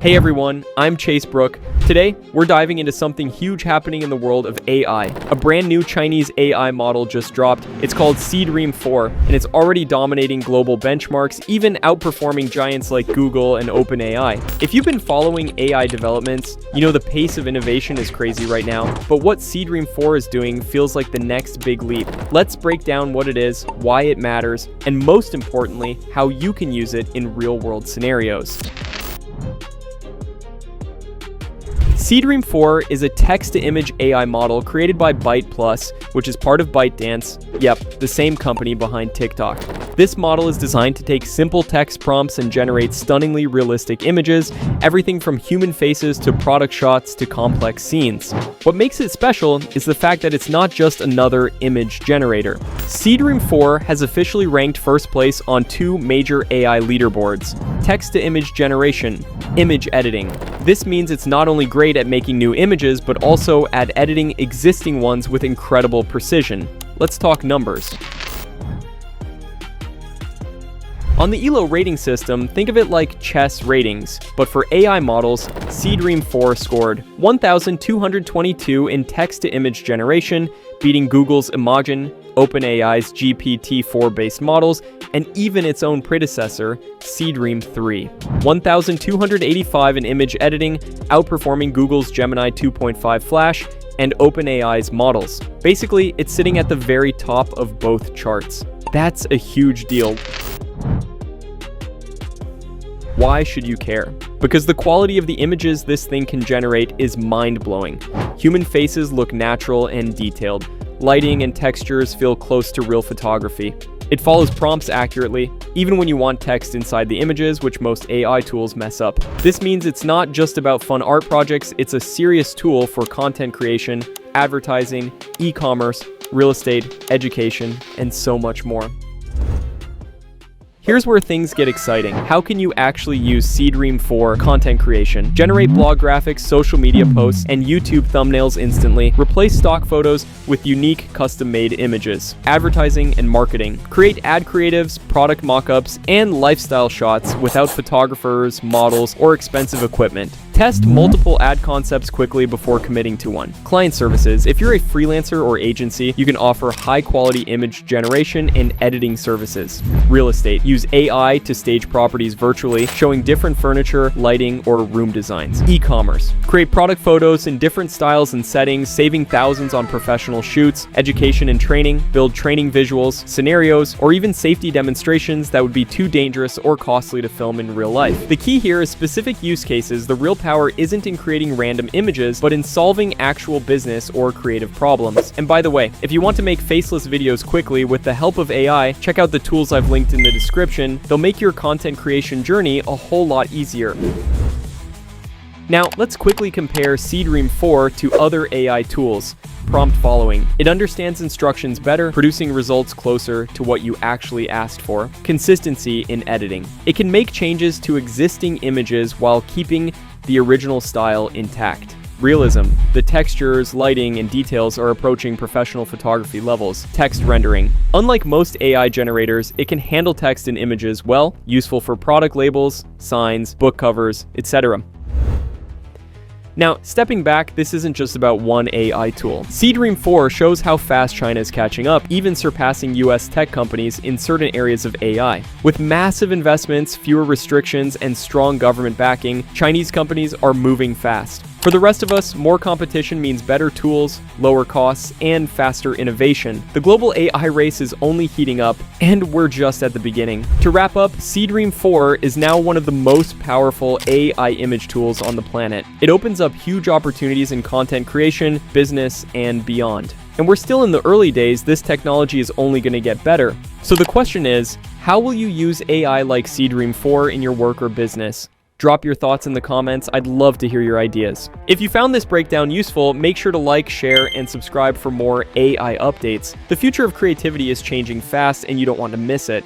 Hey everyone, I'm Chase Brook. Today, we're diving into something huge happening in the world of AI. A brand new Chinese AI model just dropped. It's called Seedream 4, and it's already dominating global benchmarks, even outperforming giants like Google and OpenAI. If you've been following AI developments, you know the pace of innovation is crazy right now, but what Seedream 4 is doing feels like the next big leap. Let's break down what it is, why it matters, and most importantly, how you can use it in real-world scenarios. Seedream 4 is a text-to-image AI model created by BytePlus, which is part of ByteDance, the same company behind TikTok. This model is designed to take simple text prompts and generate stunningly realistic images, everything from human faces to product shots to complex scenes. What makes it special is the fact that it's not just another image generator. Seedream 4 has officially ranked first place on two major AI leaderboards: text-to-image generation, image editing. This means it's not only great at making new images, but also at editing existing ones with incredible precision. Let's talk numbers. On the ELO rating system, think of it like chess ratings, but for AI models, Seedream 4 scored 1,222 in text-to-image generation, beating Google's Imagen, OpenAI's GPT-4-based models, and even its own predecessor, Seedream 3. 1,285 in image editing, outperforming Google's Gemini 2.5 Flash and OpenAI's models. Basically, it's sitting at the very top of both charts. That's a huge deal. Why should you care? Because the quality of the images this thing can generate is mind-blowing. Human faces look natural and detailed. Lighting and textures feel close to real photography. It follows prompts accurately, even when you want text inside the images, which most AI tools mess up. This means it's not just about fun art projects, it's a serious tool for content creation, advertising, e-commerce, real estate, education, and so much more. Here's where things get exciting. How can you actually use Seedream for content creation? Generate blog graphics, social media posts, and YouTube thumbnails instantly. Replace stock photos with unique custom-made images. Advertising and marketing. Create ad creatives, product mock-ups, and lifestyle shots without photographers, models, or expensive equipment. Test multiple ad concepts quickly before committing to one. Client services. If you're a freelancer or agency, you can offer high-quality image generation and editing services. Real estate. Use AI to stage properties virtually, showing different furniture, lighting, or room designs. E-commerce. Create product photos in different styles and settings, saving thousands on professional shoots. Education and training. Build training visuals, scenarios, or even safety demonstrations that would be too dangerous or costly to film in real life. The key here is specific use cases. The real power isn't in creating random images, but in solving actual business or creative problems. And by the way, if you want to make faceless videos quickly with the help of AI, check out the tools I've linked in the description. They'll make your content creation journey a whole lot easier. Now, let's quickly compare Seedream 4 to other AI tools. Prompt following. It understands instructions better, producing results closer to what you actually asked for. Consistency in editing. It can make changes to existing images while keeping the original style intact. Realism. The textures, lighting, and details are approaching professional photography levels. Text rendering. Unlike most AI generators, it can handle text and images well, useful for product labels, signs, book covers, etc. Now, stepping back, this isn't just about one AI tool. Seedream 4 shows how fast China is catching up, even surpassing US tech companies in certain areas of AI. With massive investments, fewer restrictions, and strong government backing, Chinese companies are moving fast. For the rest of us, more competition means better tools, lower costs, and faster innovation. The global AI race is only heating up, and we're just at the beginning. To wrap up, Seedream 4 is now one of the most powerful AI image tools on the planet. It opens up huge opportunities in content creation, business, and beyond. And we're still in the early days. This technology is only going to get better. So the question is, how will you use AI like Seedream 4 in your work or business? Drop your thoughts in the comments. I'd love to hear your ideas. If you found this breakdown useful, make sure to like, share, and subscribe for more AI updates. The future of creativity is changing fast, and you don't want to miss it.